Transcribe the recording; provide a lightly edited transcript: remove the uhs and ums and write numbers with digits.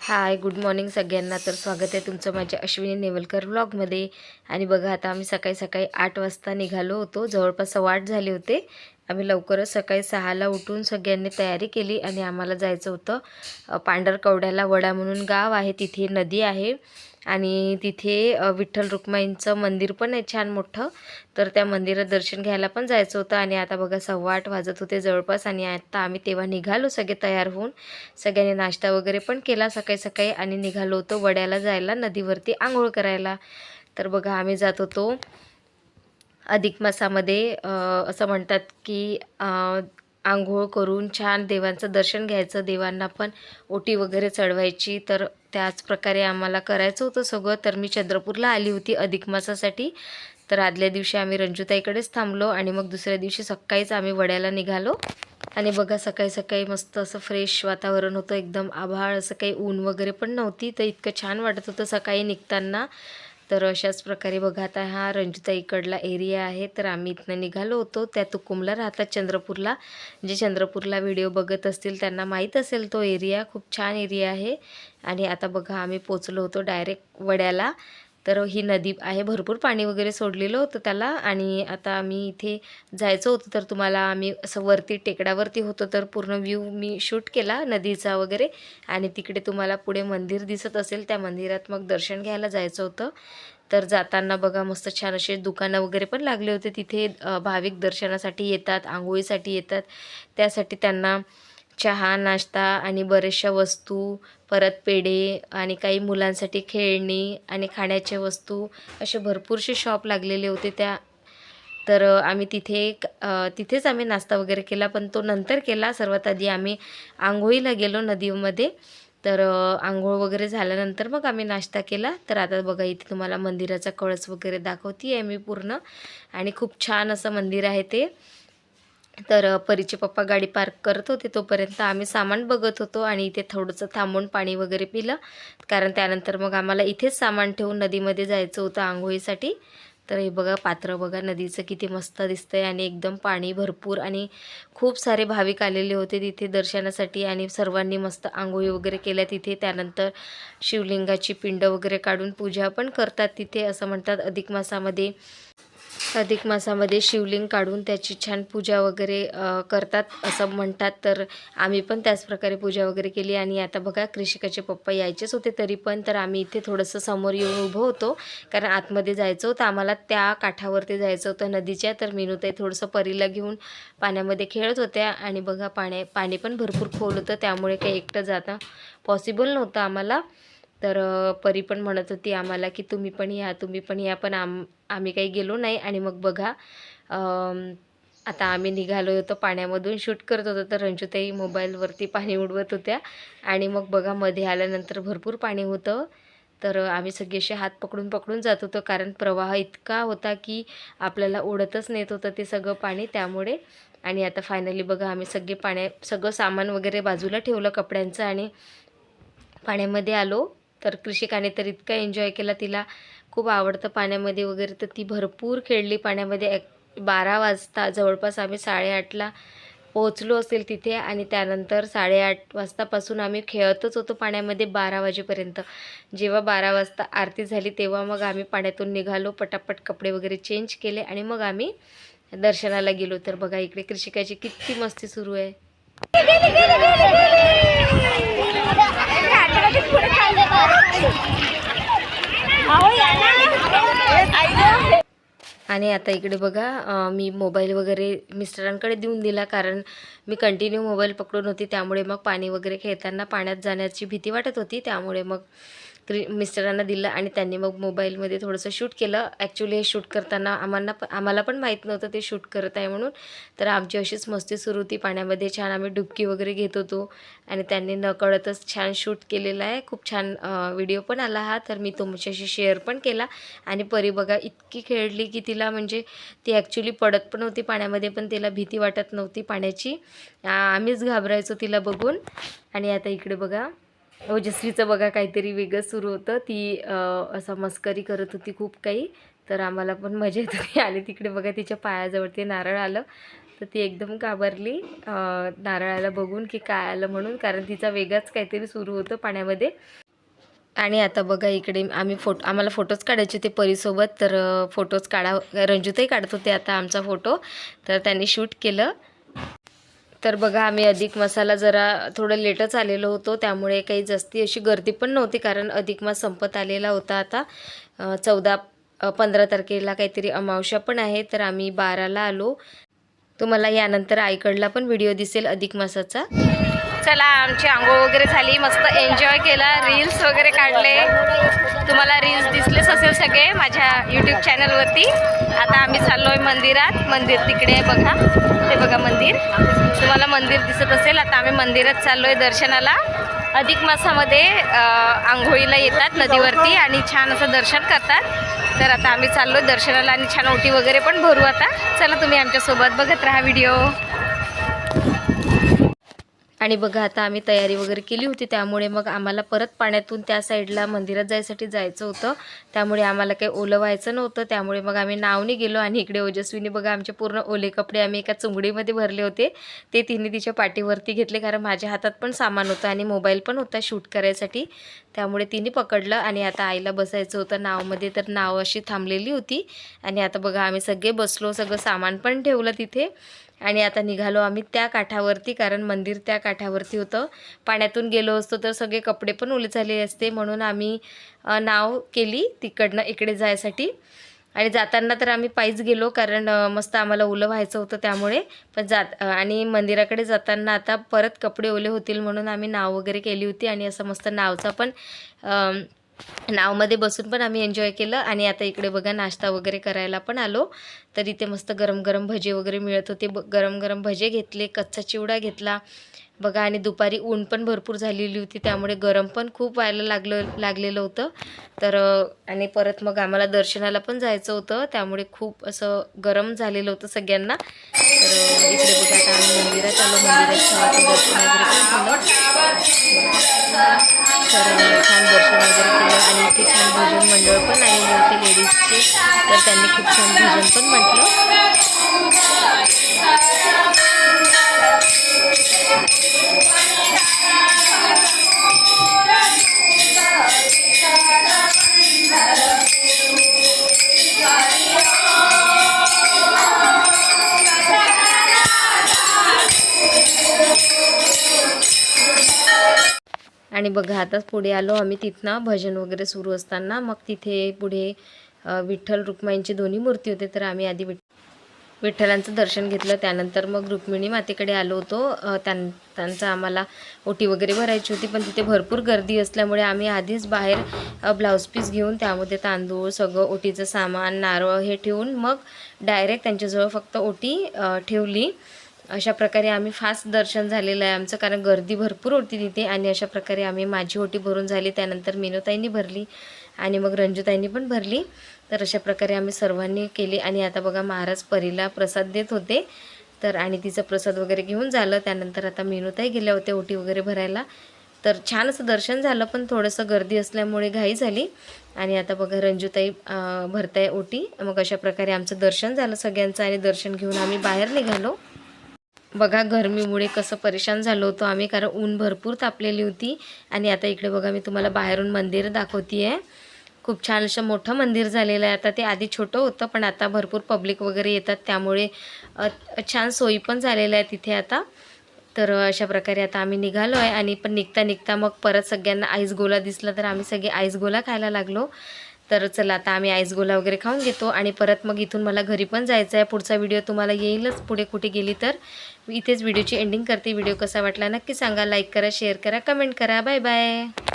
हाय, good morning सगळ्यांना. तर स्वागत आहे तुमचं माझ्या अश्विनी नेवलकर व्लॉगमध्ये. आणि बघा, आता आम्ही सकाळी सकाळी 8 वाजता निघालो होतो. जवळपास 8:15 झाले होते. आम्ही लवकरच सकाळी 6ला उठून सगळ्यांनी तयारी केली आणि आम्हाला जायचं होतं पांढरकवड्याला. वडा म्हणून गाव आहे, तिथे नदी आहे आणि तिथे विठ्ठल रुक्माईंचं मंदिर पण आहे छान मोठं. तर त्या मंदिरात दर्शन घ्यायला पण जायचं होतं. आणि आता बघा 8:15 वाजत होते जवळपास. आणि आता आम्ही तेव्हा निघालो सगळे तयार होऊन. सगळ्यांनी नाश्ता वगैरे पण केला सकाळी सकाळी आणि निघालो होतो वड्याला जायला, नदीवरती आंघोळ करायला. तर बघा, आम्ही जात होतो अधिक मासामध्ये. असं म्हणतात की आंघोळ करून छान देवांचं दर्शन घ्यायचं, देवांना पण ओटी वगैरे चढवायची. तर त्याच प्रकारे आम्हाला करायचं होतं सगळं. तर मी चंद्रपूरला आली होती अधिक मासासाठी. तर आदल्या दिवशी आम्ही रंजूताईकडेच थांबलो आणि मग दुसऱ्या दिवशी सकाळीच आम्ही वड्याला निघालो. आणि बघा, सकाळी सकाळी मस्त असं फ्रेश वातावरण होतं, एकदम आभाळ, असं काही ऊन वगैरे पण नव्हती. तर इतकं छान वाटत होतं सकाळी निघताना. तर अशाच प्रकारे बघा, आता हा रंजूताईकडला एरिया आहे. तर आम्ही इथनं निघालो होतो. त्या तुकुमला राहतात चंद्रपूरला. जे चंद्रपूरला व्हिडिओ बघत असतील त्यांना माहीत असेल तो एरिया. खूप छान एरिया आहे. आणि आता बघा, आम्ही पोचलो होतो डायरेक्ट वड्याला. तर ही नदी आहे, भरपूर पाणी वगैरे सोडलेलं होतं त्याला. आणि आता आम्ही इथे जायचं होतं. तर तुम्हाला आम्ही असं वरती टेकडावरती होतो, तर पूर्ण व्ह्यू मी शूट केला नदीचा वगैरे. आणि तिकडे तुम्हाला पुढे मंदिर दिसत असेल, त्या मंदिरात मग दर्शन घ्यायला जायचं होतं. तर जाताना बघा, मस्त छान असे दुकानं वगैरे पण लागले होते तिथे. भाविक दर्शनासाठी येतात, आंघोळीसाठी येतात. त्यासाठी त्यांना चहा, नाश्ता आणि बऱ्याचशा वस्तू, परत पेढे आणि काही मुलांसाठी खेळणी आणि खाण्याच्या वस्तू, असे भरपूरसे शॉप लागलेले होते त्या. तर आम्ही तिथेच आम्ही नाश्ता वगैरे केला, पण तो नंतर केला. सर्वात आधी आम्ही आंघोळीला गेलो नदीमध्ये. तर आंघोळ वगैरे झाल्यानंतर मग आम्ही नाश्ता केला. तर आता बघा, इथे तुम्हाला मंदिराचा कळस वगैरे दाखवते आहे मी पूर्ण. आणि खूप छान असं मंदिर आहे ते. तर परीचे पप्पा गाडी पार्क करत होते, तोपर्यंत आम्ही सामान बघत होतो आणि इथे थोडंसं थांबून पाणी वगैरे पिलं. कारण त्यानंतर मग आम्हाला इथेच सामान ठेवून नदीमध्ये जायचं होतं आंघोळीसाठी. तर हे बघा, पात्र बघा नदीचं किती मस्त दिसतंय आणि एकदम पाणी भरपूर. आणि खूप सारे भाविक आलेले होते तिथे दर्शनासाठी आणि सर्वांनी मस्त आंघोळी वगैरे केल्या तिथे. त्यानंतर शिवलिंगाची पिंड वगैरे काढून पूजा पण करतात तिथे. असं म्हणतात अधिक मासामध्ये शिवलिंग काढून त्याची छान पूजा वगैरे करतात असं म्हणतात. तर आम्ही पण त्याच प्रकारे पूजा वगैरे केली. आणि आता बघा, कृषिकाचे पप्पा यायचेच होते तरी पण. तर आम्ही इथे थोडंसं समोर येऊन उभं होतो, कारण आतमध्ये जायचं होतं आम्हाला, त्या काठावरती जायचं होतं नदीच्या. तर मीनूताई थोडंसं परीला घेऊन पाण्यामध्ये खेळत होत्या. आणि बघा, पाणी पण भरपूर खोल होतं, त्यामुळे काही एकटं जाणं पॉसिबल नव्हतं आम्हाला. तर परी पण म्हणत होती आम्हाला की तुम्ही पण या, तुम्ही पण या, पण आम्ही काही गेलो नाही. आणि मग बघा, आता आम्ही निघालो होतो, पाण्यामधून शूट करत होतो. तर रंजूताई मोबाईलवरती पाणी उडवत होत्या. आणि मग बघा, मध्ये आल्यानंतर भरपूर पाणी होतं. तर आम्ही सगळे असे हात पकडून पकडून जात होतो, कारण प्रवाह इतका होता की आपल्याला ओढतच नेत होतं ते सगळं पाणी, त्यामुळे. आणि आता फायनली बघा, आम्ही सगळं सामान वगैरे बाजूला ठेवलं कपड्यांचं आणि पाण्यामध्ये आलो. तर कृषिकाने तर इतका एन्जॉय केला, तिला खूप आवडतं पाण्यामध्ये वगैरे. तर ती भरपूर खेळली पाण्यामध्ये. 12 वाजता जवळपास आम्ही 8:30ला पोहोचलो असेल तिथे. आणि त्यानंतर 8:30 वाजतापासून आम्ही खेळतच होतो पाण्यामध्ये 12 वाजेपर्यंत. जेव्हा 12 वाजता आरती झाली तेव्हा मग आम्ही पाण्यातून निघालो, पटापट कपडे वगैरे चेंज केले आणि मग आम्ही दर्शनाला गेलो. तर बघा, इकडे कृषिकाची किती मस्ती सुरू आहे. आणि आता इकडे बघा, मी मोबाईल वगैरे मिस्टरांकडे देऊन दिला, कारण मी कंटिन्यू मोबाईल पकडून होती. त्यामुळे मग पाणी वगैरे खेळताना पाण्यात जाण्याची भीती वाटत होती. त्यामुळे मग मिस्टरांना दिलं आणि त्यांनी मग मोबाईलमध्ये थोडंसं शूट केलं. ॲक्च्युली हे शूट करताना आम्हाला पण माहीत नव्हतं ते शूट करत आहे म्हणून. तर आमची अशीच मस्ती सुरू होती पाण्यामध्ये. छान आम्ही डुबकी वगैरे घेत होतो आणि त्यांनी नकळतच छान शूट केलेला आहे. खूप छान व्हिडिओ पण आला हा, तर मी तुमच्याशी शेअर पण केला. आणि परी बघा, इतकी खेळली की तिला, म्हणजे ती ॲक्च्युली पडत पण होती पाण्यामध्ये, पण तिला भीती वाटत नव्हती पाण्याची. आम्हीच घाबरायचो तिला बघून. आणि आता इकडे बघा, ओजस्वीचं बघा काहीतरी वेगळं सुरू होतं. ती असं मस्करी करत होती खूप काही. तर आम्हाला पण मजा येत होती. आणि तिकडे बघा, तिच्या पायाजवळ ते नारळ आलं. तर ती एकदम घाबरली नारळाला बघून की काय आलं म्हणून, कारण तिचा वेगळाच काहीतरी सुरू होतं पाण्यामध्ये. आणि आता बघा इकडे आम्हाला फोटोज काढायचे होते परीसोबत, तर फोटोज रंजूताई काढत होते आता आमचा फोटो, तर त्यांनी शूट केलं. तर बघा आम्ही अधिक मासाला जरा थोडं लेटच आलेलो होतो, त्यामुळे काही जास्ती अशी गर्दी पण नव्हती, कारण अधिक मास संपत आलेला होता आता. 15 तारखेला काहीतरी अमावस्या पण आहे, तर आम्ही 12ला आलो. तुम्हाला यानंतर आईकडला पण व्हिडिओ दिसेल अधिक मासाचा. चला आमची आंघोळ वगैरे झाली, मस्त एन्जॉय केला, रील्स वगैरे काढले. तुम्हाला रील्स दिसलेच असेल सगळे माझ्या यूट्यूब चॅनलवरती. आता आम्ही चाललो आहे मंदिरात. मंदिर तिकडे आहे बघा, ते बघा मंदिर, तुम्हाला मंदिर दिसत असेल. आता आम्ही मंदिरात चाललो आहे दर्शनाला. अधिक मासामध्ये आंघोळीला येतात नदीवरती आणि छान असं दर्शन करतात. तर आता आम्ही चाललो आहे दर्शनाला आणि छान ओटी वगैरे पण भरू आता. चला तुम्ही आमच्यासोबत बघत राहा व्हिडिओ. आणि बघा आता आम्ही तयारी वगैरे केली होती, त्यामुळे मग आम्हाला परत पाण्यातून त्या साईडला मंदिरात जायचं होतं. त्यामुळे आम्हाला काही ओलं व्हायचं नव्हतं, त्यामुळे मग आम्ही नावने गेलो. आणि इकडे ओजस्वीने बघा आमचे पूर्ण ओले कपडे आम्ही एका चुंगडीमध्ये भरले होते, ते तिने तिच्या पाठीवरती घेतले, कारण माझ्या हातात पण सामान होतं आणि मोबाईल पण होता शूट करायसाठी, त्यामुळे तिने पकडलं. आणि आता आईला बसायचं होतं नावमध्ये, तर नाव अशी थांबलेली होती. आणि आता बघा आम्ही सगळे बसलो, सगळं सामान पण ठेवलं तिथे. आणि आता निघालो आम्ही त्या काठावरती, कारण मंदिर त्या काठावरती होतं. पाण्यातून गेलो असतो तर सगळे कपडे पण ओले झाले असते, म्हणून आम्ही नाव केली तिकडनं इकडे जायसाठी. आणि जाताना तर आम्ही पायीच गेलो, कारण मस्त आम्हाला ओलं व्हायचं होतं त्यामुळे. पण आणि मंदिराकडे जाताना आता परत कपडे ओले होतील म्हणून आम्ही नाव वगैरे केली होती. आणि असं मस्त नावचा पण नावमध्ये बसून पण आम्ही एन्जॉय केलं. आणि आता इकडे बघा नाश्ता वगैरे करायला पण आलो, तर इथे मस्त गरम गरम भजे वगैरे मिळत होते. गरम गरम भजे घेतले, कच्चा चिवडा घेतला बघा. आणि दुपारी ऊन पण भरपूर झालेली होती, त्यामुळे गरम पण खूप व्हायला लागलेलं होतं. तर आणि परत मग आम्हाला दर्शनाला पण जायचं होतं, त्यामुळे खूप असं गरम झालेलं होतं सगळ्यांना. तर इकडे बघा आता आम्ही मंदिरात आलो, मंदिरात दर्शन वगैरे पण झालं. तर छान दर्शन वगैरे केलं. आणि इथे छान भजन मंडळ पण आलेले होते लेडीजचे, तर त्यांनी खूप छान भजन पण म्हटलं. आणि बघा आताच पुढे आलो आम्ही, तिथनं भजन वगैरे सुरू असताना मग तिथे पुढे विठ्ठल रुक्माईंची दोन्ही मूर्ती होते, तर आम्ही आधी विठ्ठलांचं दर्शन घेतलं. त्यानंतर मग रुक्मिणी मातेकडे आलो होतो. त्यांचं आम्हाला ओटी वगैरे भरायची होती, पण तिथे भरपूर गर्दी असल्यामुळे आम्ही आधीच बाहेर ब्लाऊज पीस घेऊन त्यामध्ये तांदूळ, सगळं ओटीचं सामान, नारळ हे ठेवून मग डायरेक्ट त्यांच्याजवळ फक्त ओटी ठेवली. अशा प्रकारे आम्ही फास्ट दर्शन झालेलं आहे आमचं, कारण गर्दी भरपूर होती तिथे. आणि अशा प्रकारे आम्ही माझी ओटी भरून झाली, त्यानंतर मीनूताईंनी भरली आणि मग रंजूताईंनी पण भरली. तर अशा प्रकारे आम्ही सर्वांनी केली. आणि आता बघा महाराज परीला प्रसाद देत होते, तर आणि तिचा प्रसाद वगैरे घेऊन झालं. त्यानंतर आता मीनूताई गेल्या होत्या ओटी वगैरे भरायला. तर छान असं दर्शन झालं, पण थोडंसं गर्दी असल्यामुळे घाई झाली. आणि आता बघा रंजूताई भरताय ओटी. मग अशा प्रकारे आमचं दर्शन झालं सगळ्यांचं, आणि दर्शन घेऊन आम्ही बाहेर निघालो. बघा गरमीमुळे कसं परेशान झालो होतो आम्ही, कारण ऊन भरपूर तापलेली होती. आणि आता इकडे बघा मी तुम्हाला बाहेरून मंदिर दाखवते आहे. खूप छान असं मोठं मंदिर झालेलं आहे आता. ते आधी छोटं होतं, पण आता भरपूर पब्लिक वगैरे येतात, त्यामुळे छान सोयी पण झालेल्या आहे तिथे आता. तर अशा प्रकारे आता आम्ही निघालो आहे. आणि पण निघता मग परत सगळ्यांना आईस गोला दिसला, तर आम्ही सगळे आईस गोला खायला लागलो. तर चला आता आम्ही आईस गोला वगैरे खाऊन घेतो, आणि परत मग इथून मला घरी पण जायचं आहे. पुढचा व्हिडिओ तुम्हाला येईलच पुढे कुठे गेली तर. इथेच व्हिडिओची एंडिंग करते. व्हिडिओ कसा वाटला नक्की सांगा, लाईक करा, शेअर करा, कमेंट करा. Bye bye.